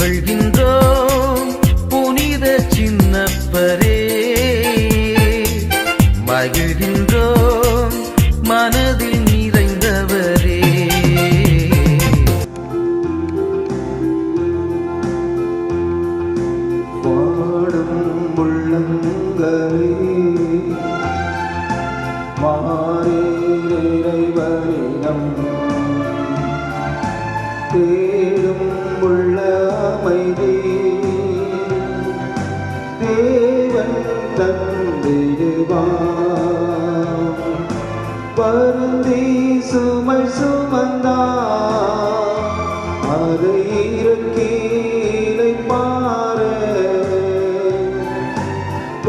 புகழ்கின்றோம் புனித சின்னப்பரே, மகிழ்கின்றோம் மனதில் நிறைந்தவரே. வாடும் உள்ளங்களே மாறே இறைவனிடம் தேடும் உள்ள அமைதி தேவன் தந்திடுவார். வருந்தி சுமை சுமந்தார் அதை இறக்கீழை பார.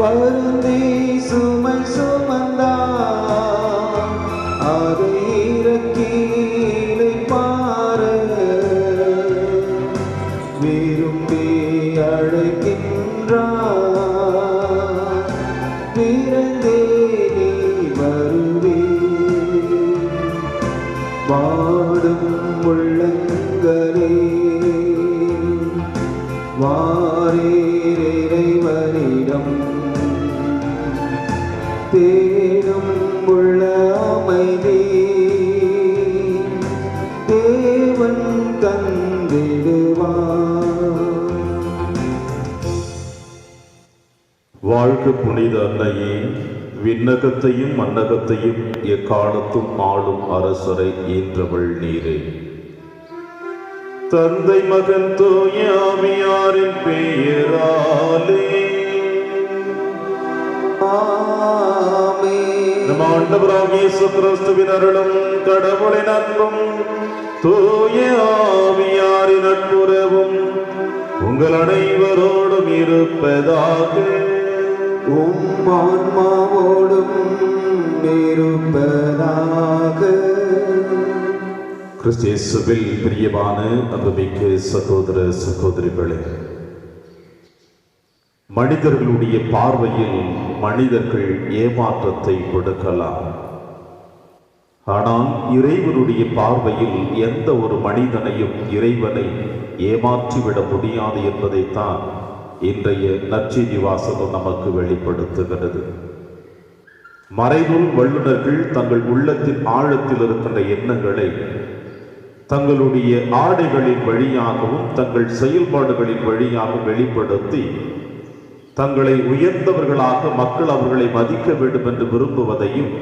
வருந்தி சுமை சுமந்தார் அதை இறக்கீழை பார. விரும்பி அழைக்கின்றார் விரைந்தே நீ வருவே. வாடும் உள்ளங்களே வாரீர் இறைவனிடம் தேடும் உள்ள அமைதி தேவன் தந்திடுவார். வாழ்க புனித அன்னையே, விண்ணகத்தையும் மன்னகத்தையும் எக்காலத்தும் ஆளும் அரசரை ஈன்றவள் நீரே. தந்தை மகன் தூய ஆவியாரின் பெயராலே ஆமென். நம் ஆண்டவராகிய இயேசு கிறிஸ்துவின் அருளும் கடவுளின் அன்பும் தூய ஆவியாரின் நட்புறவும் உங்கள் அனைவரோடும் இருப்பதாக. உம் ஆன்மாவோடும் இருப்பதாக. கிறிஸ்து இயேசுவில் பிரியமான அன்புமிக்க சகோதர சகோதரிகளே, மனிதர்களுடைய பார்வையில் மனிதர்கள் ஏமாற்றத்தை கொடுக்கலாம். ஆனால் இறைவனுடைய பார்வையில் எந்த ஒரு மனிதனையும் இறைவனை ஏமாற்றிவிட முடியாது என்பதைத்தான் இன்றைய நற்செய்தி வாசகம் நமக்கு வெளிப்படுத்துகிறது. மறைநூல் வல்லுநர்கள் தங்கள் உள்ளத்தின் ஆழத்தில் இருக்கின்ற எண்ணங்களை தங்களுடைய ஆடைகளின் வழியாகவும் தங்கள் செயல்பாடுகளின் வழியாகவும் வெளிப்படுத்தி தங்களை உயர்ந்தவர்களாக மக்கள் அவர்களை மதிக்க வேண்டும் என்று விரும்புவதையும்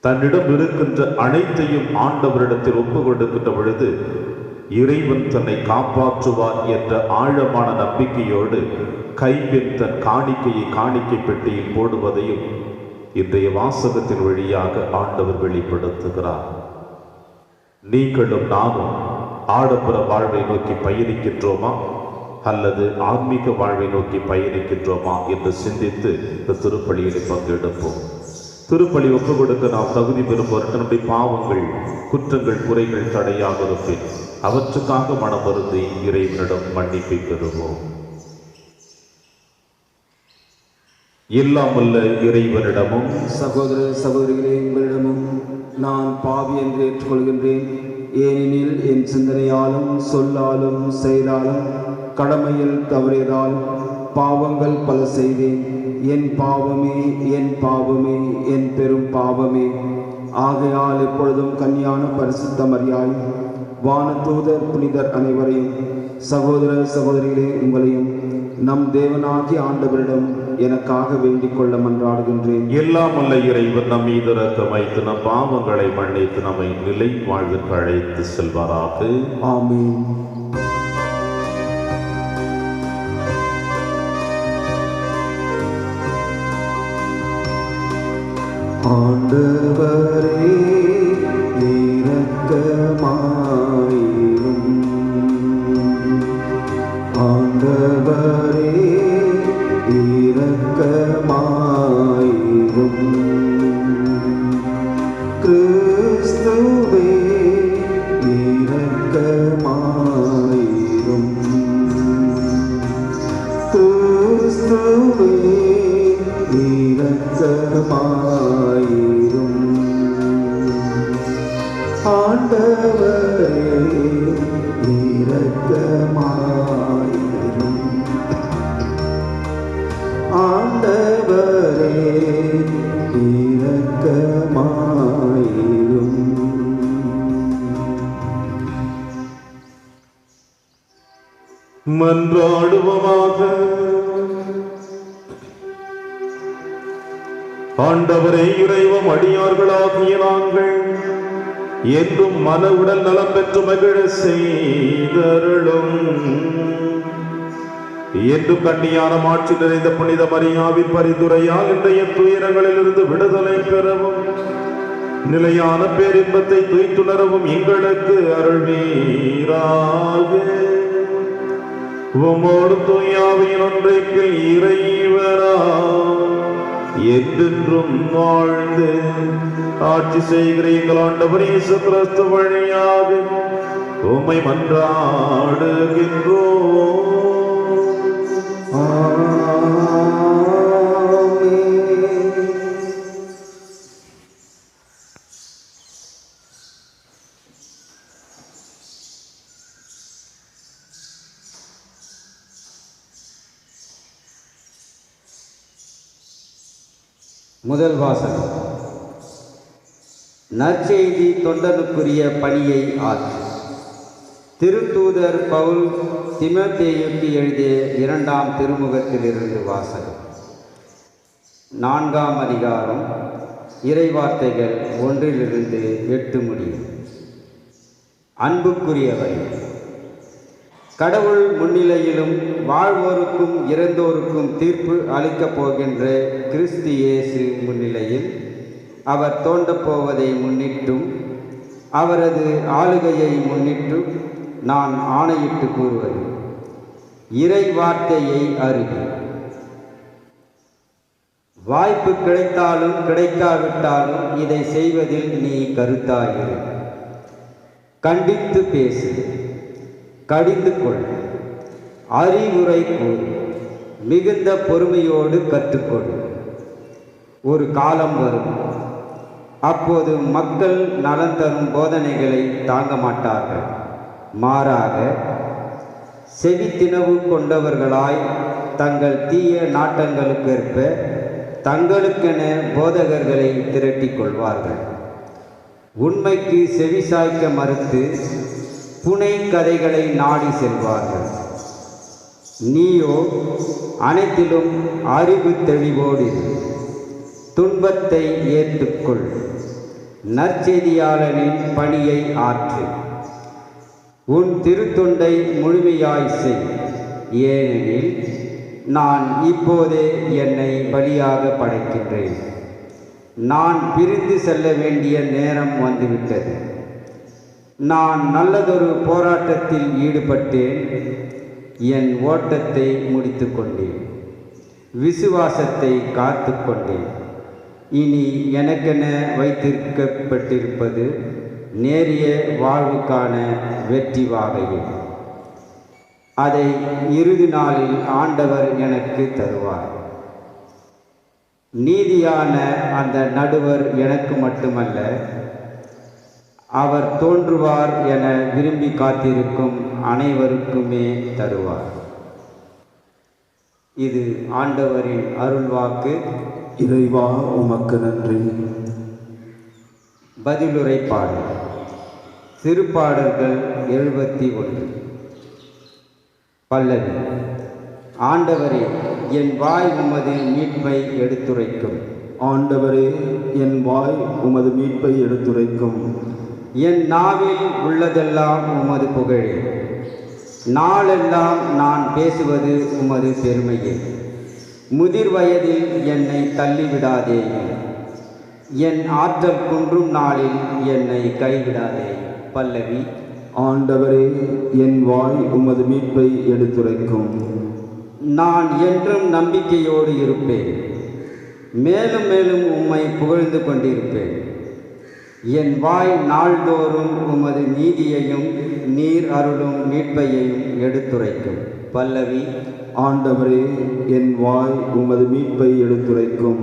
தன்னிடம் இருக்கின்ற அனைத்தையும் ஆண்டவரிடத்தில் ஒப்பு கொடுக்கின்ற பொழுது இறைவன் தன்னை காப்பாற்றுவார் என்ற ஆழமான நம்பிக்கையோடு கைப்பெண் தன் காணிக்கையை காணிக்கை பெட்டியில் போடுவதையும் இன்றைய வாசகத்தின் வழியாக ஆண்டவர் வெளிப்படுத்துகிறார். நீங்களும் நானும் ஆடம்பர வாழ்வை நோக்கி பயணிக்கின்றோமா அல்லது ஆன்மீக வாழ்வை நோக்கி பயணிக்கின்றோமா என்று சிந்தித்து இந்த திருப்பலியில் பங்கெடுப்போம். திருப்பலி ஒப்பு கொடுக்க நாம் தகுதி பெறும் நம்முடைய பாவங்கள், குற்றங்கள், குறைகள் தடையாக இருப்பேன். அவற்றுக்காக மனம் வருந்தி இறைவனிடம் மன்னிப்பை பெறுவோம். எல்லாம் வல்ல இறைவனிடமும் சகோதர சகோதரிகளே, உங்களிடமும் நான் பாவி என்று ஏற்றுக்கொள்கின்றேன். ஏனெனில் என் சிந்தனையாலும் சொல்லாலும் செயலாலும் கடமையில் தவறியதால் பாவங்கள் பல செய்தேன். என் பாவமே, என் பாவமே, என் பெரும் பாவமே. ஆகையால் எப்பொழுதும் கன்னியான பரிசுத்த மரியாய், வானதூதர் புனிதர் அனைவரையும், சகோதர சகோதரிகளே உங்களையும் நம் தேவனாகிய ஆண்டவரிடம் எனக்காக வேண்டிக் கொள்ள மன்றாடுகின்றேன். எல்லாம் வல்ல இறைவன் நம் மீது இரக்கம் வைத்து நம் பாவங்களை மன்னித்து நம்மை நிலை வாழ்விற்கு அழைத்து செல்வாராக. ஆமென். ஆண்டவரே இரக்கமாயிரும். ஆண்டவரே இரக்கமாயிரும். கிறிஸ்துவே இரக்கமாயிரும். கிறிஸ்துவே இரக்கமாயிரும். ஆண்டவரே இரக்கமாயிரும். மன்றாடுவோமாக. ஆண்டவரே, இறைவம் அடியார்களாகிய நாங்கள் என்றும் மன உடல் நலம் பெற்று மகிழ செய்தருளும். என்றும் கண்ணியான மாட்சி நிறைந்த புனித மரியாவின் பரிந்துரையால் இன்றைய துயரங்களிலிருந்து விடுதலை பெறவும் நிலையான பேரின்பத்தை துய்த்துணரவும் எங்களுக்கு அருள்வீராக. உம்மோடு தூயாவின் ஒன்றைக்கு இறைவரா என்றென்றும் வாழ்ந்து ஆட்சி செய்கிற எங்கள் ஆண்டவர் இயேசு கிறிஸ்து வழியாக உம்மை மன்றாடுகின்றோம். முதல் வாசகம். நற்செய்தி தொண்டனுக்குரிய பணியை ஆற்று. திருத்தூதர் பவுல் தீமோத்தேயுக்கு எழுதிய 2ஆம் திருமுகத்திலிருந்து வாசகம். 4ஆம் அதிகாரம், இறைவார்த்தைகள் 1 - 8 முடியும். அன்புக்குரியவரே, கடவுள் முன்னிலையிலும் வாழ்வோருக்கும் இறந்தோருக்கும் தீர்ப்பு அளிக்கப் போகின்ற கிறிஸ்து இயேசு முன்னிலையில் அவர் தோன்றப்போவதை முன்னிட்டும் அவரது ஆளுகையை முன்னிட்டும் நான் ஆணையிட்டு கூறுவது, இறை வார்த்தையை அறிவி. வாய்ப்பு கிடைத்தாலும் கிடைக்காவிட்டாலும் இதை செய்வதில் நீ கருத்தாயிரு. கண்டித்து பேசு, கடிந்து கொள், அறிவுரை கூறு, மிகுந்த பொறுமையோடு கற்றுக்கொள். ஒரு காலம் வரும், அப்போது மக்கள் நலன் தரும் போதனைகளை தாங்க மாட்டார்கள். மாறாக செவித்தினவு கொண்டவர்களாய் தங்கள் தீய நாட்டங்களுக்கேற்ப தங்களுக்கென போதகர்களை திரட்டிக் கொள்வார்கள். உண்மைக்கு செவிசாய்க்க மறுத்து புனை கதைகளை நாடி செல்வார்கள். நீயோ அனைத்திலும் அறிவு தெளிவோடு துன்பத்தை ஏற்றுக்கொள். நற்செய்தியாளனின் பணியை ஆற்று. உன் திருத்தொண்டை முழுமையாய் செய். ஏனெனில் நான் இப்போதே என்னை பலியாக படைக்கின்றேன். நான் பிரிந்து செல்ல வேண்டிய நேரம் வந்துவிட்டது. நான் நல்லதொரு போராட்டத்தில் ஈடுபட்டேன். என் ஓட்டத்தை முடித்து கொண்டேன். விசுவாசத்தை காத்து கொண்டேன். இனி எனக்கென வைத்திருக்கப்பட்டிருப்பது நேரிய வாழ்வுக்கான வெற்றி வாகையே. அதை இறுதி நாளில் ஆண்டவர் எனக்கு தருவார். நீதியான அந்த நடுவர் எனக்கு மட்டுமல்ல, அவர் தோன்றுவார் என விரும்பி காத்திருக்கும் அனைவருக்குமே தருவார். இது ஆண்டவரின் அருள்வாக்கு. இறைவா, உமக்கு நன்றி. பதிலுரை பாடல். திருப்பாடல்கள் 71. பல்லவி. ஆண்டவரே, என் வாய் உமது மீட்பை எடுத்துரைக்கும். ஆண்டவரே, என் வாய் உமது மீட்பை எடுத்துரைக்கும். என் நாவில் உள்ளதெல்லாம் உமது புகழே. நாளெல்லாம் நான் பேசுவது உமது பெருமையே. முதிர் வயதில் என்னை தள்ளிவிடாதே. என் ஆற்றல் குன்றும் நாளில் என்னை கைவிடாதே. பல்லவி. ஆண்டவரே, என் வாய் உமது மீட்பை எடுத்துரைக்கும். நான் என்றும் நம்பிக்கையோடு இருப்பேன். மேலும் மேலும் உம்மை புகழ்ந்து கொண்டிருப்பேன். என் வாய் நாள்தோறும் உமது நீதியையும் நீர் அருளும் மீட்பையையும் எடுத்துரைக்கும். பல்லவி. ஆண்டவரே, என் வாய் உமது மீட்பை எடுத்துரைக்கும்.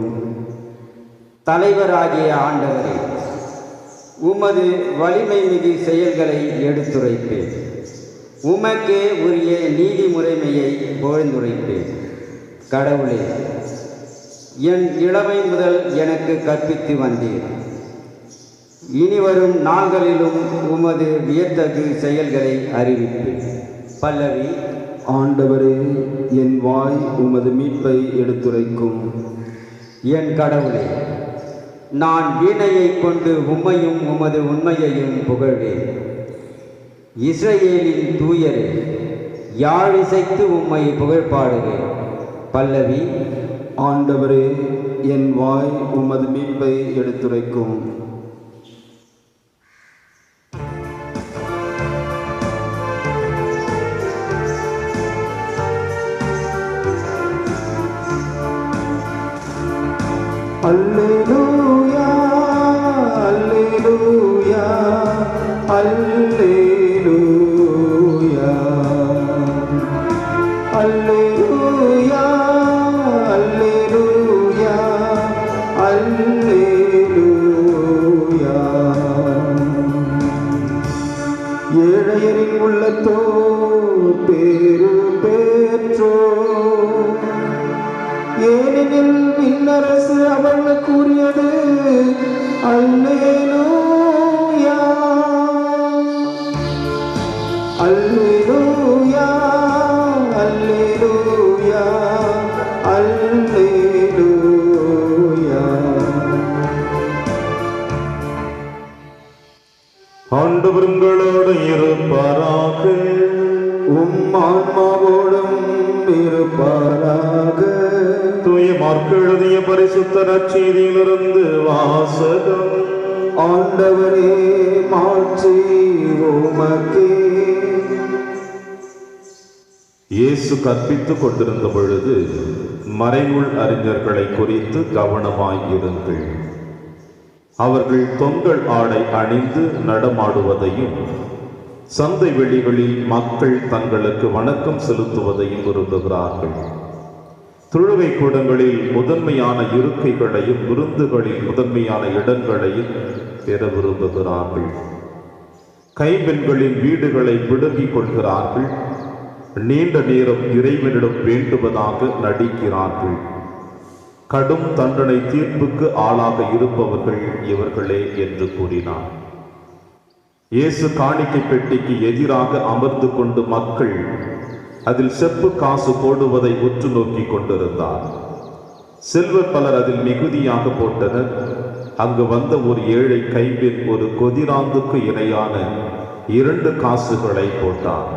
தலைவராகிய ஆண்டவரே, உமது வலிமை மிகு செயல்களை எடுத்துரைப்பேன். உமக்கே உரிய நீதி முறைமையை புகழ்ந்துரைப்பேன். கடவுளே, என் இளமை முதல் எனக்கு கற்பித்து வந்தீர். இனிவரும் நாள்களிலும் உமது வியத்தகு செயல்களை அறிவிப்பேன். பல்லவி. ஆண்டவரே, என் வாய் உமது மீட்பை எடுத்துரைக்கும். என் கடவுளே, நான் வீணையைக் கொண்டு உம்மையும் உமது உண்மையையும் புகழ்வேன். இஸ்ரவேலின் தூயரே, யாழிசைத்து உம்மை புகழ்பாடுவேன். பல்லவி. ஆண்டவரே, என் வாய் உமது மீட்பை எடுத்துரைக்கும். அல்லேலூயா, அல்லேலூயா, அல்லேலூயா, அல்லேலூயா, அல்லேலூயா, அல்லேலூயா. ஏழையரின் உள்ளத்தோர் பேரு பெற்றோர், ஏனெனில் விண்ணரசு அவர்களுக்கு உரியது. அல்லேலூயா, அல்லேலூயா, அல்லேலூயா, அல்லேலூயா. ஆண்டவர் உங்களோடு இருப்பாராக. ஆன்மாவோடும் இருப்பாராக. தூய மார்க்கு எழுதிய பரிசுத்த நற்செய்தியிலிருந்து வாசகம். ஆண்டவரே, மாட்சி உமக்கே. இயேசு கற்பித்துக் கொண்டிருந்த பொழுது மறைநூல் அறிஞர்களை குறித்து கவனமாயிருங்கள். அவர்கள் தொங்கல் ஆடை அணிந்து நடமாடுவதையும் சந்தை வெளிகளில் மக்கள் தங்களுக்கு வணக்கம் செலுத்துவதையும் விரும்புகிறார்கள். தொழுகை கூடங்களில் முதன்மையான இருக்கைகளையும் விருந்துகளில் முதன்மையான இடங்களையும் பெற விரும்புகிறார்கள். கைம்பெண்களின் வீடுகளை பிடுங்கிக் கொள்கிறார்கள். நீண்ட நேரம் இறைவனிடம் வேண்டுவதாக நடிக்கிறார்கள். கடும் தண்டனை தீர்ப்புக்கு ஆளாக இருப்பவர்கள் இவர்களே என்று கூறினார். இயேசு காணிக்கை பெட்டிக்கு எதிராக அமர்ந்து கொண்டு மக்கள் அதில் செப்பு காசு போடுவதை உற்று நோக்கி கொண்டிருந்தார். செல்வர் பலர் அதில் மிகுதியாக போட்டனர். அங்கு வந்த ஒரு ஏழை கைம்பெண் ஒரு கொதிராந்துக்கு இணையான 2 காசுகளை போட்டார்.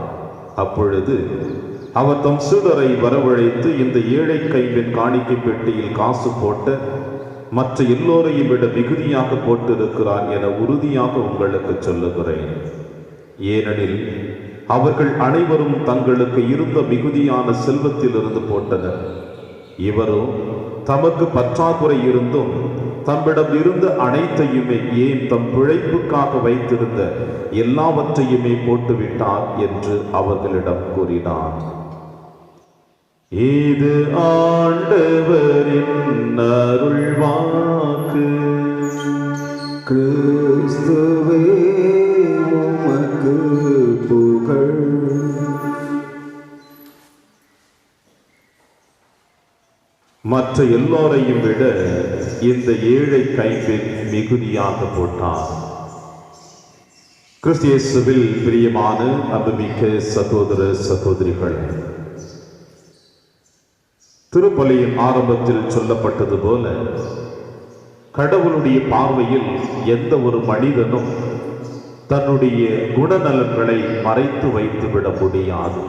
அப்பொழுது அவர் தம் சீடரை வரவழைத்து, இந்த ஏழை கைம்பெண் காணிக்கை பெட்டியில் காசு போட்ட மற்ற எல்லோரையும் விட மிகுதியாக போட்டிருக்கிறார் என உறுதியாக உங்களுக்கு சொல்லுகிறேன். ஏனெனில் அவர்கள் அனைவரும் தங்களுக்கு இருந்த மிகுதியான செல்வத்திலிருந்து போட்டனர். இவரோ தமக்கு பற்றாக்குறை இருந்தும் தம்மிடம் இருந்த அனைத்தையுமே, ஏன் தம் பிழைப்புக்காக வைத்திருந்த எல்லாவற்றையுமே போட்டுவிட்டார் என்று அவர்களிடம் கூறினார். இது ஆண்டவரின் அருள்வாக்கு. கிறிஸ்துவே, உமக்கு புகழ். மற்ற எல்லோரையும் விட இந்த ஏழை கைம்பெண் மிகுதியாக போட்டார். கிறிஸ்து இயேசுவில் பிரியமான அன்புமிக்க சகோதர சகோதரிகள், திருப்பலியின் ஆரம்பத்தில் சொல்லப்பட்டது போல கடவுளுடைய பார்வையில் எந்த ஒரு மனிதனும் தன்னுடைய குணநலன்களை மறைத்து வைத்து விட முடியாது.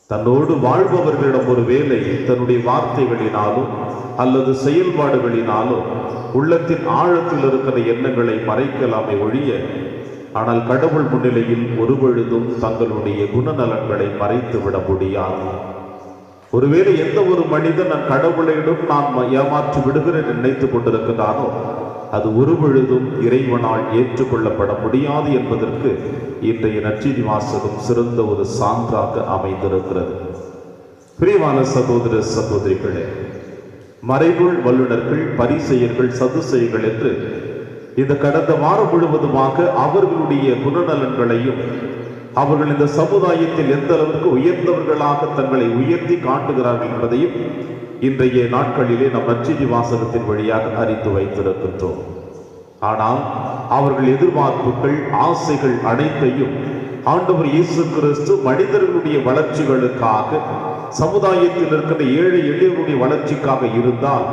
தன்னோடு வாழ்பவர்களிடம் ஒருவேளை தன்னுடைய வார்த்தைகளினாலும் அல்லது செயல்பாடுகளினாலும் உள்ளத்தின் ஆழத்தில் இருக்கிற எண்ணங்களை மறைக்கலாமே ஒழிய, ஆனால் கடவுள் முன்னிலையில் ஒருபொழுதும் தங்களுடைய குணநலன்களை மறைத்து விட முடியாது. ஒருவேளை எந்த ஒரு மனிதன் நான் கடவுளிடம் நான் ஏமாற்றி விடுகிறேன் நினைத்துக் கொண்டிருக்கிறானோ, அது ஒருபொழுதும் இறைவனால் ஏற்றுக்கொள்ளப்பட முடியாது என்பதற்கு இன்றைய நற்செய்தி வாசகம் சிறந்த ஒரு சான்றாக அமைந்திருக்கிறது. பிரியமான சகோதர சகோதரிகளே, மறைநூல் வல்லுநர்கள், பரிசேயர்கள், சதுசேயர்கள் என்று இந்த கடந்த வாரம் முழுவதுமாக அவர்களுடைய குணநலன்களையும் அவர்கள் இந்த சமுதாயத்தில் எந்த அளவுக்கு உயர்ந்தவர்களாக தங்களை உயர்த்தி காட்டுகிறார்கள் என்பதையும் இன்றைய நாட்களிலே நம் நற்செய்தி வாசகத்தின் வழியாக அறிந்து வைத்திருக்கின்றோம். ஆனால் அவர்கள் எதிர்பார்ப்புகள், ஆசைகள் அனைத்தையும் ஆண்டவர் இயேசு கிறிஸ்து மனிதர்களுடைய வளர்ச்சிகளுக்காக, சமுதாயத்தில் இருக்கிற ஏழை எளியவருடைய வளர்ச்சிக்காக இருந்தால்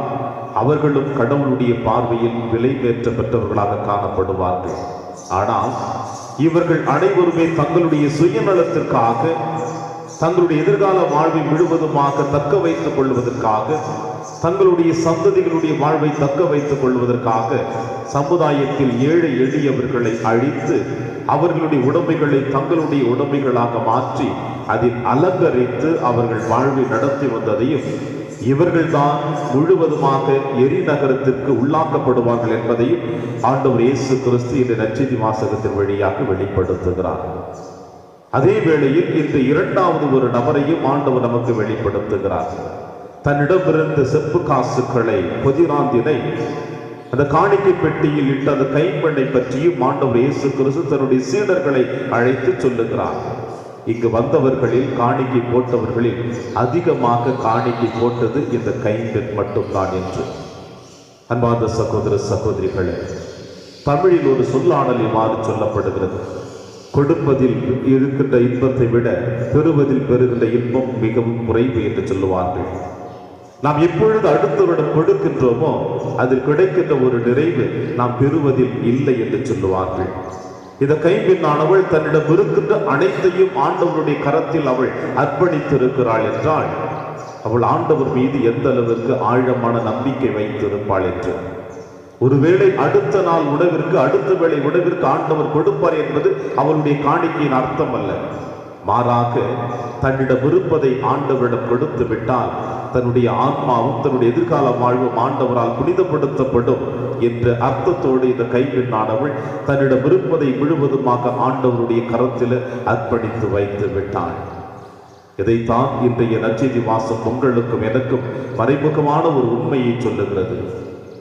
அவர்களும் கடவுளுடைய பார்வையில் விலை பெற்ற பெற்றவர்களாக காணப்படுவார்கள். ஆனால் இவர்கள் அனைவருமே தங்களுடைய சுயநலத்திற்காக, தங்களுடைய எதிர்கால வாழ்வை முழுவதுமாக தக்க வைத்துக் கொள்வதற்காக, தங்களுடைய சந்ததிகளுடைய வாழ்வை தக்க வைத்துக் கொள்வதற்காக சமுதாயத்தில் ஏழை எளியவர்களை அழித்து அவர்களுடைய உடைமைகளை தங்களுடைய உடைமைகளாக மாற்றி அதில் அலங்கரித்து அவர்கள் வாழ்வை நடத்தி வந்ததையும், இவர்கள்தான் முழுவதுமாக எரிநகரத்திற்கு உள்ளாக்கப்படுவார்கள் என்பதையும் ஆண்டவர் இயேசு கிறிஸ்து இந்த நற்செய்தி வாசகத்தின் வழியாக வெளிப்படுத்துகிறார். அதே வேளையில் இந்த இரண்டாவது ஒரு நபரையும் ஆண்டவர் நமக்கு வெளிப்படுத்துகிறார். தன்னிடமிருந்த செப்பு காசுகளை, பொதிராந்தினை அந்த காணிக்கை பெட்டியில் இட்ட அந்த கைம்பெண்ணை பற்றியும் ஆண்டவர் இயேசு கிறிஸ்து தன்னுடைய சீடர்களை அழைத்து சொல்லுகிறார். இங்கு வந்தவர்களில், காணிக்கை போட்டவர்களில் அதிகமாக காணிக்கை போட்டது இந்த கைம்பெண் மட்டும்தான் என்று. அன்பார்ந்த சகோதர சகோதரிகளே, தமிழில் ஒரு சொல்லாடல் இவ்வாறு சொல்லப்படுகிறது: கொடுப்பதில் இருக்கின்ற இன்பத்தை விட பெறுவதில் பெறுகின்ற இன்பம் மிகவும் குறைவு என்று சொல்லுவார்கள். நாம் எப்பொழுது அடுத்தவரிடம் கொடுக்கின்றோமோ அதில் கிடைக்கின்ற ஒரு நிறைவு நாம் பெறுவதில் இல்லை என்று சொல்லுவார்கள். இந்த கைம்பெண்ணானவள் தன்னிடம் இருக்கின்ற அனைத்தையும் ஆண்டவருடைய கரத்தில் அவள் அர்ப்பணித்திருக்கிறாள் என்றால் அவள் ஆண்டவர் மீது எந்த அளவிற்கு ஆழமான நம்பிக்கை வைத்திருப்பாள் என்று. ஒருவேளை அடுத்த நாள் உணவிற்கு, அடுத்த வேளை உணவிற்கு ஆண்டவர் கொடுப்பார் என்பது அவளுடைய காணிக்கையின் அர்த்தம் அல்ல. மாறாக தன்னிடம் இருப்பதை ஆண்டவரிடம் கொடுத்து விட்டால் தன்னுடைய ஆன்மாவும் தன்னுடைய எதிர்கால வாழ்வும் ஆண்டவரால் புனிதப்படுத்தப்படும் என்ற அர்த்தத்தோடு இந்த கைம்பெண்ணானவள் தன்னிடம் இருப்பதை முழுவதுமாக ஆண்டவருடைய கரத்தில் அர்ப்பணித்து வைத்து விட்டாள். இதைத்தான் இன்றைய நற்செய்தி வாசகம் உங்களுக்கும் எனக்கும் மறைமுகமான ஒரு உண்மையை சொல்லுகிறது: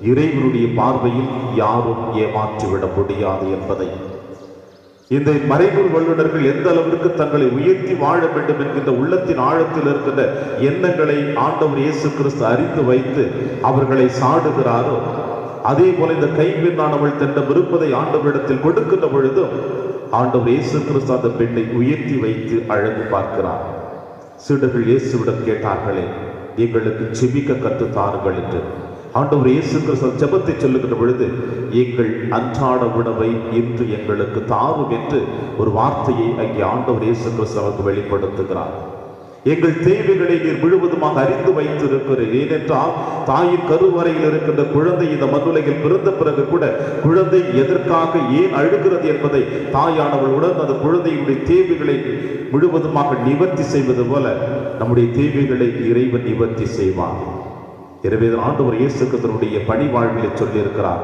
இறைவனுடைய பார்வையில் யாரும் ஏமாற்றிவிட முடியாது என்பதை. இந்த மறைநூல் வல்லுநர்கள் எந்த அளவிற்கு தங்களை உயர்த்தி வாழ வேண்டும் என்கின்ற உள்ளத்தின் ஆழத்தில் இருக்கின்ற எண்ணங்களை ஆண்டவர் இயேசு கிறிஸ்து அறிந்து வைத்து அவர்களை சாடுகிறாரோ, அதே போல இந்த கைம்பெண்ணானவள் தன்னிடம் இருப்பதை ஆண்டவரிடத்தில் கொடுக்கின்ற பொழுதும் ஆண்டவர் இயேசு கிறிஸ்து அந்த பெண்ணை உயர்த்தி வைத்து அழகு பார்க்கிறார். சீடர்கள் இயேசுவிடம் கேட்டார்களே, எங்களுக்கு செபிக்க கற்று தாருங்கள் என்று. ஆண்டவர் இயேசு கிறிஸ்து ஜெபத்தை சொல்லுகின்ற பொழுது, எங்கள் அன்றாட உணவை இன்று எங்களுக்கு தாரும் என்று ஒரு வார்த்தையை அங்கே ஆண்டவர் இயேசு கிறிஸ்து அவருக்கு வெளிப்படுத்துகிறார். எங்கள் தேவைகளை நீர் முழுவதுமாக அறிந்து வைத்திருக்கிறீர். ஏனென்றால் தாயின் கருவறையில் இருக்கின்ற குழந்தை இந்த மண்ணுலகில் பிறந்த பிறகு கூட குழந்தை எதற்காக ஏன் அழுகிறது என்பதை தாயானவளுடன் அந்த குழந்தையுடைய தேவைகளை முழுவதுமாக நிவர்த்தி செய்வது போல நம்முடைய தேவைகளை இறைவன் நிவர்த்தி செய்வார். எனவே ஆண்டவர் இயேசு கிறிஸ்துவினுடைய பணி வாழ்விலே சொல்லியிருக்கிறார்: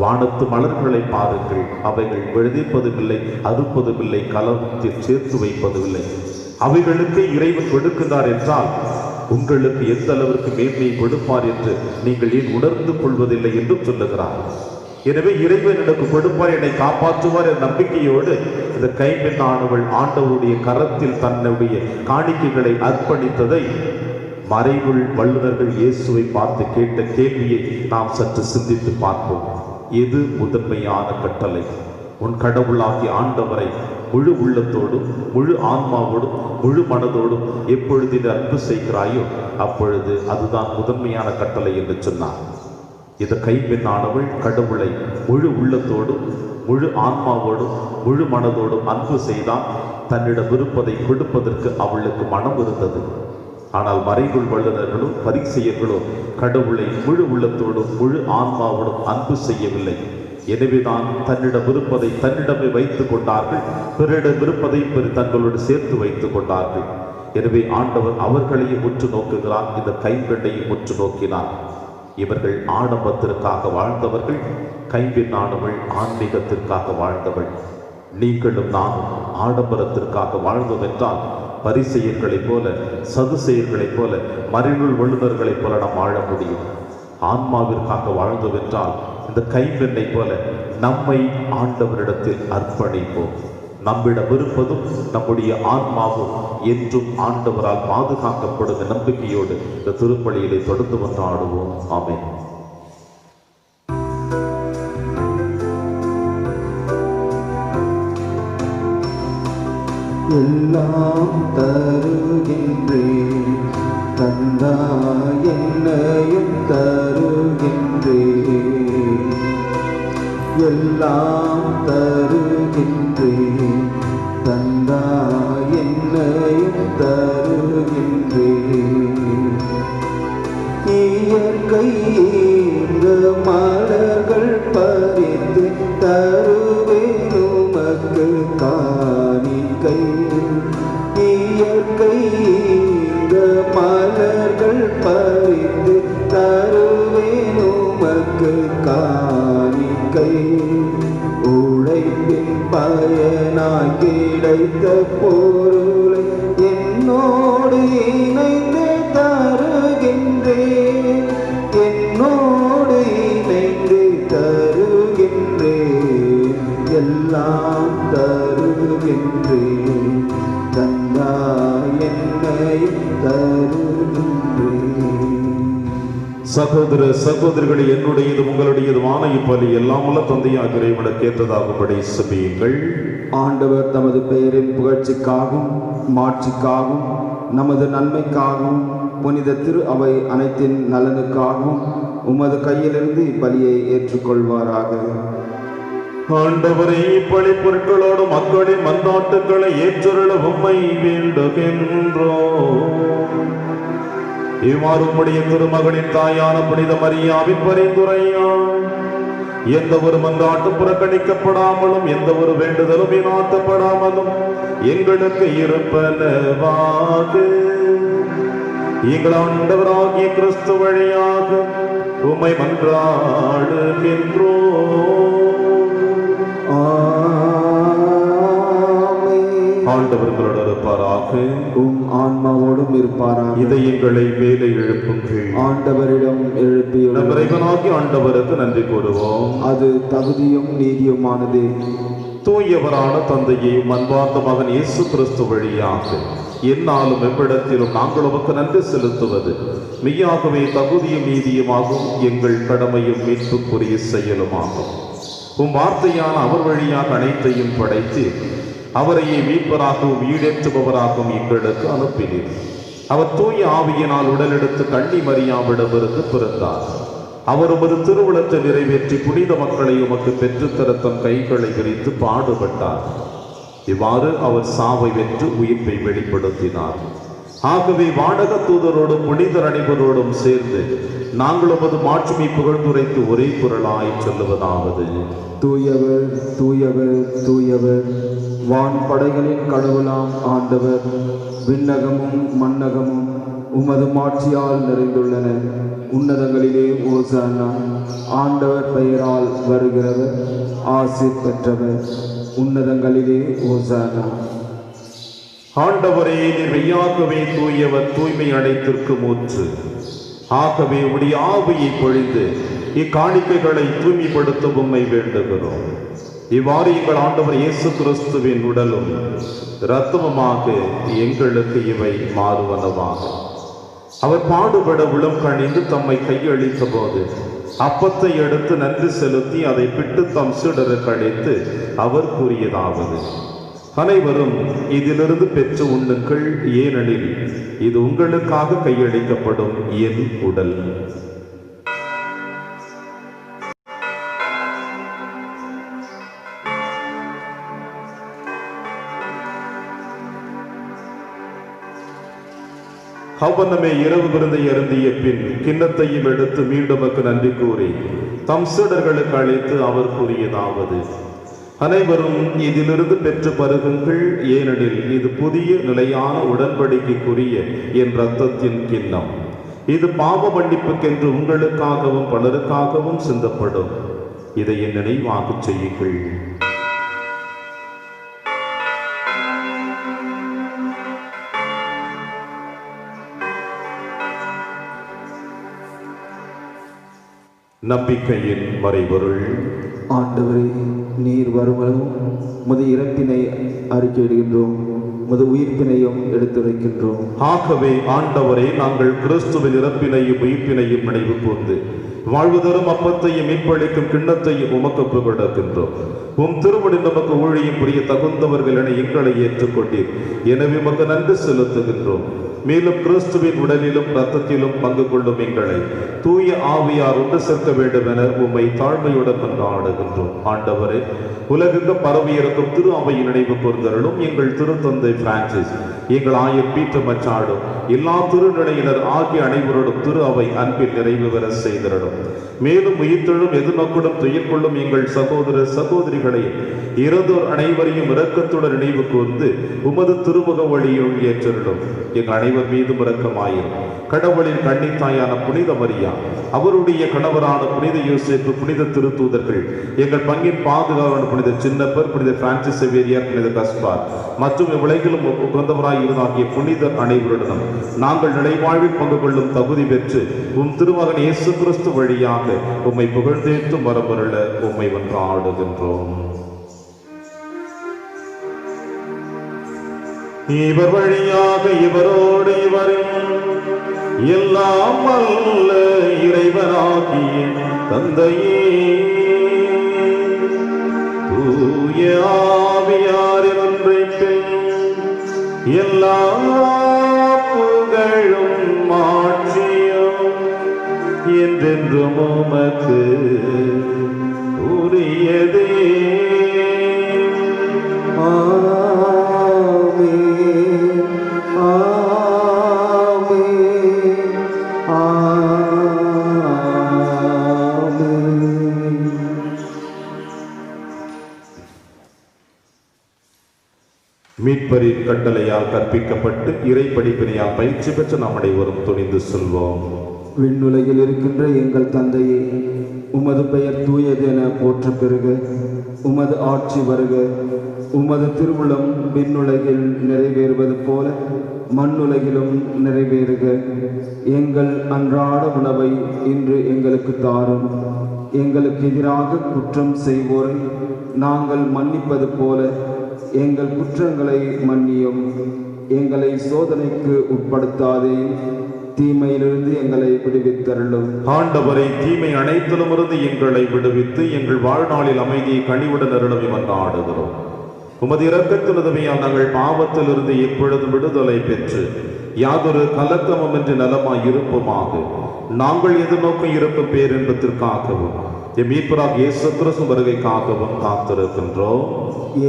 வானத்து மலர்களை பாருங்கள், அவைகள் விளைவிப்பதுமில்லை, அறுப்பதுமில்லை, களத்தில் சேர்த்து வைப்பதுமில்லை, அவைகளுக்கு இறைவன் கொடுக்கிறார் என்றால் உங்களுக்கு எந்த அளவிற்கு மேன்மையை கொடுப்பார் என்று நீங்கள் ஏன் உணர்ந்து கொள்வதில்லை என்றும் சொல்லுகிறார். எனவே இறைவன் எனக்கு கொடுப்பார், என்னை காப்பாற்றுவார் என்ற நம்பிக்கையோடு இந்த கைம்பெண்ணானவள் ஆண்டவருடைய கரத்தில் தன்னுடைய காணிக்கைகளை அர்ப்பணித்ததை மறைநூல் வல்லுநர்கள் இயேசுவை பார்த்து கேட்ட கேள்வியை நாம் சற்று சிந்தித்து பார்ப்போம். எது முதன்மையான கட்டளை? உன் கடவுளாகிய ஆண்டவரை முழு உள்ளத்தோடும் முழு ஆன்மாவோடும் முழு மனதோடும் எப்பொழுது அன்பு செய்கிறாயோ அப்பொழுது அதுதான் முதன்மையான கட்டளை என்று சொன்னார். இந்த கைம்பெண்ணானவள் கடவுளை முழு உள்ளத்தோடும் முழு ஆன்மாவோடும் முழு மனதோடும் அன்பு செய்தால் தன்னிடம் இருப்பதை கொடுப்பதற்கு அவளுக்கு மனம் இருந்தது. ஆனால் மறைநூல் வல்லுநர்களும் பரிசேயர்களும் கடவுளை முழு உள்ளத்தோடும் முழு ஆன்மாவோடும் அன்பு செய்யவில்லை. எனவேதான் தன்னிடம் இருப்பதை தன்னிடமே வைத்துக் கொண்டார்கள், பிறரிடம் இருப்பதை தங்களோடு சேர்த்து வைத்துக் கொண்டார்கள். எனவே ஆண்டவர் அவர்களையும் உற்று நோக்குகிறார், இந்த கைம்பெண்ணையும் உற்று நோக்கினார். இவர்கள் ஆடம்பத்திற்காக வாழ்ந்தவர்கள், கைம்பெண்ணானவள் ஆன்மீகத்திற்காக வாழ்ந்தவள். நீங்களும் நானும் ஆடம்பரத்திற்காக வாழ்ந்தோம் என்றால் பரிசேயர்களைப் போல, சதுசேயர்களைப் போல, மறைநூல் வல்லுநர்களைப் போல நாம் வாழ முடியும். ஆன்மாவிற்காக வாழ்ந்தோம் என்றால் இந்த கைம்பெண்ணை போல நம்மை ஆண்டவரிடத்தில் அர்ப்பணிப்போம். நம்மிடம் இருப்பதும் நம்முடைய ஆன்மாவும் என்றும் ஆண்டவரால் பாதுகாக்கப்படும் நம்பிக்கையோடு இந்த திருப்பலியிலே தொடர்ந்து கொண்டாடுவோம். ஆமென். எல்லாம் தருகின்றேன் தந்தாய் என்னையும் தருகின்றேன் எல்லாம் தருகின்றேன் தந்தாய் என்னையும் தருகின்றேன் இயற்கை இந்த மலர்கள் பறித்து தருவேன் உமக்கு காணிக்கை இயற்கை இந்த மலர்கள் பறித்து தருவேன் உமக்கு காணிக்கை உழைப்பின் பயனாய் கிடைத்த பொருளை என்னோடு இணைந்து தருகின்றேன் என்னோடு இணைந்து தருகின்றேன் எல்லாம் தருகின்றேன் தந்தாய் என்னை தருகின்றேன். சகோதர சகோதரிகளை என்னுடையது உங்களுடையதுமான இப்பலி எல்லாம் உள்ள தந்தையாக இறைவனுக்கு ஏற்றதாகும்படி செபியுங்கள். ஆண்டவர் தமது பெயரின் புகழ்ச்சிக்காகவும் மாட்சிக்காகவும் நமது நன்மைக்காகவும் புனித திரு அவை அனைத்தின் நலனுக்காகவும் உமது கையிலிருந்து இப்பலியை ஏற்றுக்கொள்வாராக. ஆண்டவரை இப்பலி பொருட்களோடு மக்களின் மன்றாட்டுக்களை ஏற்றுள்ள உம்மை வேண்டுகின்றோம். இவ்வாறு உம்முடைய திருமகளின் தாயான புனித மரியாவின் பரிந்துரையால் எந்த ஒரு மன்றாட்டும் புறக்கணிக்கப்படாமலும் எந்த ஒரு வேண்டுதலும் வீணாக்கப்படாமலும் எங்களுக்கு இருப்பனவாக எங்கள் ஆண்டவராகிய கிறிஸ்து வழியாக உம்மை மன்றாடுகின்றோம். ஆண்டவர்களோடு இருப்பாராக, உம் ஆன்மாவோடும் இருப்பாராக. இதயங்களை மேலே எழுப்புங்கள். ஆண்டவரிடம் எழுப்பியுள்ளோம். நம் இறைவனாகி ஆண்டவருக்கு நன்றி கூறுவோம். அது தகுதியும் நீதியுமானதே. தூயவரான தந்தையையும் அன்பார்ந்த மகன் இயேசு கிறிஸ்து வழியாக என்னாலும் எவ்விடத்திலும் நாங்கள் உமக்கு நன்றி செலுத்துவது மெய்யாகவே தகுதியும் நீதியுமாகும், எங்கள் கடமையும் மீட்புக்குரிய செயலுமாகும். உம் வார்த்தையான அவர் வழியாக அனைத்தையும் படைத்து அவரையே மீட்பராகவும் ஈடேற்றுபவராகவும் எங்களுக்கு அனுப்பினீர். அவர் தூய ஆவியினால் உடலெடுத்து கன்னி மரியாவிடமிருந்து பிறந்தார். அவர் உமது திருவுளத்தை நிறைவேற்றி புனித மக்களை உமக்கு பெற்றுத்தர தம் கைகளை விரித்து பாடுபட்டார். இவ்வாறு அவர் சாவை வென்று உயிர்ப்பை வெளிப்படுத்தினார். ஆகவே வானக தூதரோடும் புனிதர் அனைவரோடும் சேர்ந்து நாங்கள் உமது மாட்சிமை புகழ்ந்துரைத்து ஒரே குரலாய் சொல்லுவதாவது: தூயவர் தூயவர் தூயவர், வான் படைகளின் கடவுளாம் ஆண்டவர். விண்ணகமும் மண்ணகமும் உமது மாட்சியால் நிறைந்துள்ளன. உன்னதங்களிலே ஓசானா. ஆண்டவர் பெயரால் வருகிறவர் ஆசி பெற்றவர். உன்னதங்களிலே ஓசானா. ஆண்டவரே, நீர் மெய்யாகவே தூயவர், தூய்மை அனைத்திற்கு மூச்சு. ஆகவே உடைய ஆவியை பொழிந்து இக்காணிக்கைகளை தூய்மைப்படுத்த உம்மை வேண்டுகிறோம். இவ்வாறு எங்கள் ஆண்டவர் இயேசு கிறிஸ்துவின் உடலும் இரத்தமுமாக எங்களுக்கு இவை மாறுவனவாக. அவர் பாடுபட உளம் கணிந்து தம்மை கையளித்த போது அப்பத்தை எடுத்து நன்றி செலுத்தி அதை பிட்டு தம் சீடருக்கு அளித்து அவர் கூறியதாவது: அனைவரும் இதிலிருந்து பெற்று உண்ணுங்கள், ஏனெனில் இது உங்களுக்காக கையளிக்கப்படும் என் உடல். அவ்வண்ணமே இரவு விருந்தை அருந்திய பின் கிண்ணத்தையும் எடுத்து மீண்டும் நன்றி கூறி தம் சீடர்களுக்கு அழைத்து அவர் கூறியதாவது: அனைவரும் இதிலிருந்து பெற்று பருகுங்கள், ஏனெனில் இது புதிய நிலையான உடன்படிக்கைக்குரிய என் இரத்தத்தின் கிண்ணம். இது பாவ மன்னிப்புக்கென்று உங்களுக்காகவும் பலருக்காகவும் சிந்தப்படும். இதை என் நினைவாகச் செய்யுங்கள். நம்பிக்கையின் மறைபொருள். ஆண்டவரே, நீர் வருவதும் முது இறப்பினை அறிக்கையிடுகின்றோம், முது உயிர்ப்பினையும் எடுத்துரைக்கின்றோம். ஆகவே ஆண்டவரே, நாங்கள் கிறிஸ்துவின் இறப்பினையும் உயிர்ப்பினையும் நினைவு கூர்ந்து வாழ்வு தரும் அப்பத்தையும் மீட்பளிக்கும் கிண்ணத்தையும் உமக்கு புகழ்கின்றோம். உம் திருமணி நமக்கு ஊழியம் புரிய தகுந்தவர்கள் என எங்களை ஏற்றுக்கொண்டீர். எனவே உமக்கு நன்றி செலுத்துகின்றோம். மேலும் கிறிஸ்துவின் உடலிலும் இரத்தத்திலும் பங்கு கொள்ளும் எங்களை தூய ஆவியார் ஒன்று சேர்க்க வேண்டும் என உம்மை தாழ்மையுடன் கொண்டாடுகின்றோம். ஆண்டவரே, உலகுக்கு பரவி இருக்கும் திரு அவையின் நினைவு கூர்ந்தருளும். எங்கள் திருத்தந்தை பிரான்சிஸ், எங்கள் ஆயர் பீட்டர் மச்சாடும், எல்லா திருநிலையினர் ஆகிய அனைவரோடும் திரு அவை அன்பில் நிறைவு பெற செய்திருடும். மேலும் உயிர்த்தெழும் எதிர்நோக்குடன் துயில் கொள்ளும் எங்கள் சகோதர சகோதரிகளையும் இறந்தோர் அனைவரையும் இரக்கத்துடன் நினைவு கூர்ந்து உமது திருமுக வழியுள் ஏற்றிருடும். எங்கள் அனைவர் மீதும் இரக்கமாயிரும். கடவுளின் கன்னித்தாயான புனித மரியா, அவருடைய கணவரான புனித யோசேப்பு, புனித திருத்தூதர்கள், எங்கள் பங்கின் பாதுகாவலர் புனித சின்னப்பர், புனித பிரான்சிஸ் சேவியர், புனித கஸ்பார் மற்றும் இவ்வுலகிலும் உகந்தவராய் இருந்தாகிய புனிதர் அனைவருடனும் நாங்கள் நிலைவாழ்வில் பங்கு கொள்ளும் தகுதி பெற்று உம் திருமகன் இயேசு கிறிஸ்து வழியாக உம்மை புகழ்ந்தேற்று மரபருள உம்மை வென்றாடுகின்றோம். இவர் வழியாக இவரோடு இவரின் எல்லாம் அல்ல இறைவனாகிய தந்தையே, தூய ஆவியாரின் ஒன்றிப்பில் எல்லா புகழும் மாட்சியும் என்றென்றும் உமக்கு உரியதே. மீட்பரின் கட்டளையால் கற்பிக்கப்பட்டு இறை படிப்பினையால் பயிற்சி பெற்ற நாம் அனைவரும் துணிந்து செல்வோம். விண்ணுலகில் இருக்கின்ற எங்கள் தந்தையே, உமது பெயர் தூயது என போற்ற பெறுக. உமது ஆட்சி வருக. உமது திருவுளம் விண்ணுலகில் நிறைவேறுவது போல மண்ணுலகிலும் நிறைவேறுக. எங்கள் அன்றாட உணவை இன்று எங்களுக்கு தாரும். எங்களுக்கு எதிராக குற்றம் செய்வோரை நாங்கள் மன்னிப்பது போல எங்கள் குற்றங்களை மன்னியும். எங்களை சோதனைக்கு உட்படுத்தாதே, தீமையிலிருந்து எங்களை விடுவித்தருளும். ஆண்டவரை, தீமை அனைத்திலுமிருந்து எங்களை விடுவித்து எங்கள் வாழ்நாளில் அமைதியை கனிவுடன் அருளும் கொண்டாடுகிறோம். உமது இரக்கத்தின் உதவியால் நாங்கள் பாவத்திலிருந்து எப்பொழுது விடுதலை பெற்று யாதொரு கலக்கமும் என்று நலமாய் இருப்போமாக. நாங்கள் எதிர்நோக்கும் இருக்கும் பேரின்பத்திற்காகவும் மீட்பராக இயேசு கிறிஸ்து வருகைக்காகவும் காத்திருக்கின்றோம்.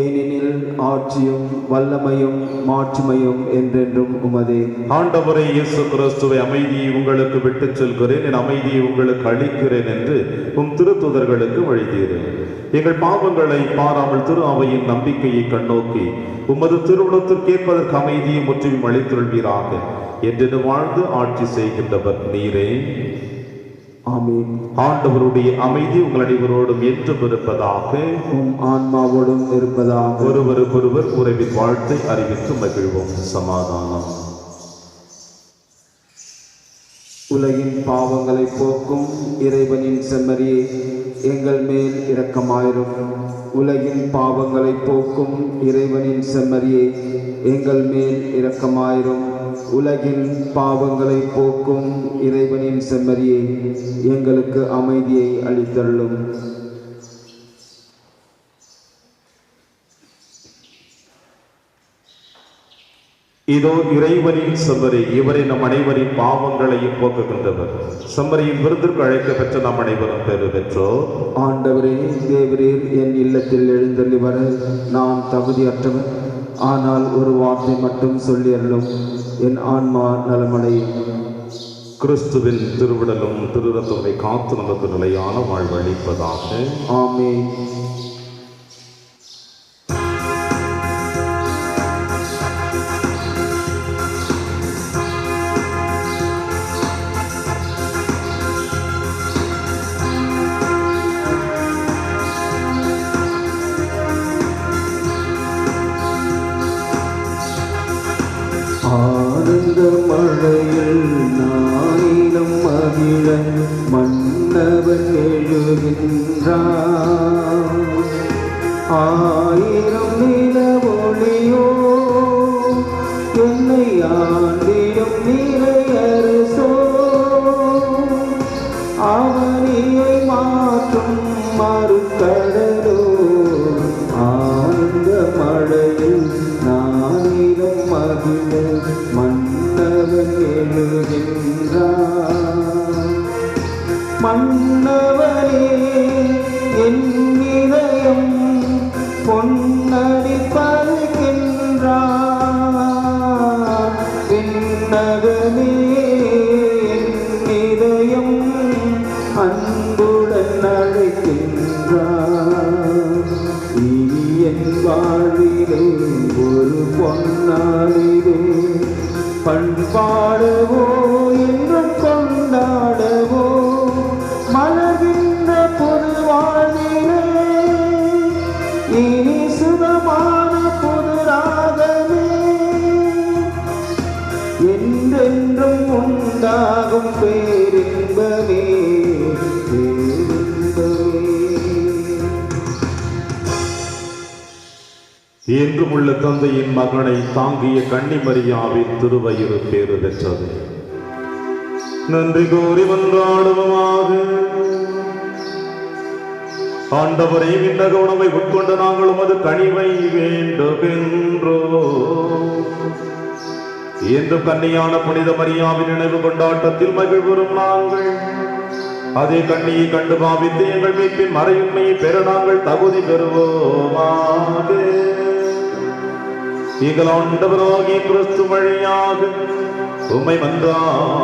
ஏனெனில் ஆட்சியும் வல்லமையும் மாட்சிமையும் என்றென்றும் உமதே. ஆண்டவரே இயேசு கிறிஸ்துவை, அமைதியை உங்களுக்கு விட்டுச் செல்கிறேன், என் அமைதியை உங்களுக்கு அளிக்கிறேன் என்று உம் திருத்தூதர்களுக்கு வழிதீரேன். எங்கள் பாவங்களை பாராமல் திரு அவையின் நம்பிக்கையை கண்ணோக்கி உமது திருவுளத்திற்கேற்பதற்கு அமைதியை முற்றிலும் அளித்துள்வீராக. என்று வாழ்ந்து ஆட்சி செய்கின்றவர் நீரே. ஆமென். ஆண்டவருடைய அமைதி உங்கள் அனைவரோடும் என்றும் இருப்பதாக, உம் ஆன்மாவோடும் இருப்பதாக. ஒருவருக்கொருவர் உறவின் வாழ்த்தை அறிவித்து மகிழ்வோம். சமாதானம். உலகின் பாவங்களை போக்கும் இறைவனின் செம்மறியே, எங்கள் மேல் இரக்கமாயிரும். உலகின் பாவங்களை போக்கும் இறைவனின் செம்மறியே, எங்கள் மேல் இரக்கமாயிரும். உலகின் பாவங்களை போக்கும் இறைவனின் செம்மறியே, எங்களுக்கு அமைதியை அளித்தருளும். இதோ இறைவனின் செம்மறி, இவரை நம் அனைவரின் பாவங்களையும் போக்குகின்றவர். செம்மறியின் விருந்திற்கு அழைக்க பெற்ற நாம் அனைவரும் பெறு பெற்றோர். ஆண்டவரே, தேவரீர் என் இல்லத்தில் எழுந்தள்ளி வர நான் தகுதியற்றவர். ஆனால் ஒரு வார்த்தை மட்டும் சொல்லி அருளும், என் ஆன்மா நலமடையும். கிறிஸ்துவின் திருவிடலும் திருரத்தத்தை காத்து நமக்கு நிலையான வாழ்வளிப்பதாக. ஆமென். ஆனந்த மழையில் நாயினம் மகிழ மன்னவன் எழுகின்றான். ஆயிரம் நிலவொளியோ என்னை ஆண்டிடும் நிறையரசோ அவன் மன்னவன் எழுகின்றான். மன்னவனே என் இதயம் பொன்னடி பறிக்கின்றான். விண்ணகமே என் இதயம் அன்புடன் அழைக்கின்றான். இனி என் வாழ்விலே ஒரு பொன்னாளிலே பண்பாடவோ என்றும் கொண்டாடவோ மலர்கின்ற புது வாழ்விலே இனி சுகமான புது ராகமே என்றென்றும் உண்டாகும் பேரின்பமே பேரின்பமே. என்றும் உள்ள தந்தையின் மகனை தாங்கிய கன்னிமரியாவின் திருவயிறு பேறு பெற்றது. நன்றி கோரி மன்றாடுவோமாக. ஆண்டவரை விண்ணக உணவை உட்கொண்ட நாங்கள் உமது கனிவை வேண்டுகின்றோம். என்றும் கன்னியான புனித மரியாவின் நினைவு கொண்டாட்டத்தில் மகிழ்வுறும் நாங்கள் அதே கண்ணியை கண்டு பாவித்து எங்கள் மீட்பின் மறையுண்மையை பெற நாங்கள் தகுதி பெறுவோமாக. எங்கள் ஆண்டவராகிய கிறிஸ்து வழியாக உம்மை மன்றாடுகின்றோம்.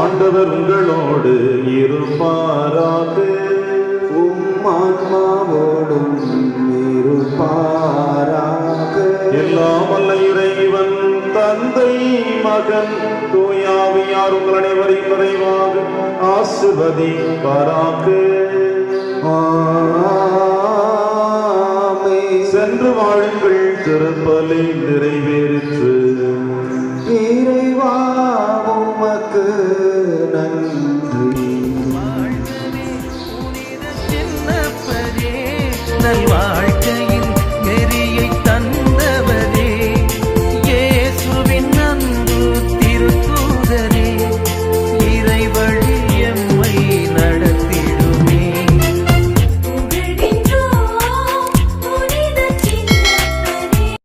ஆண்டவர் உங்களோடு இருப்பாராக. ஆன்மாவோடும் இருப்பாராக. எல்லாம் வல்ல இறைவன் தந்தை மகன் தூயாவியார் உங்கள் அனைவரையும் நிறைவாக ஆசீர்வதிப்பாராக. சென்று வாழுங்கள், திருப்பலி நிறைவேறிற்று. இறைவா உமக்கு நன்றி. வாழ்கவே புனித சின்னப்பரே, நல்வாழ்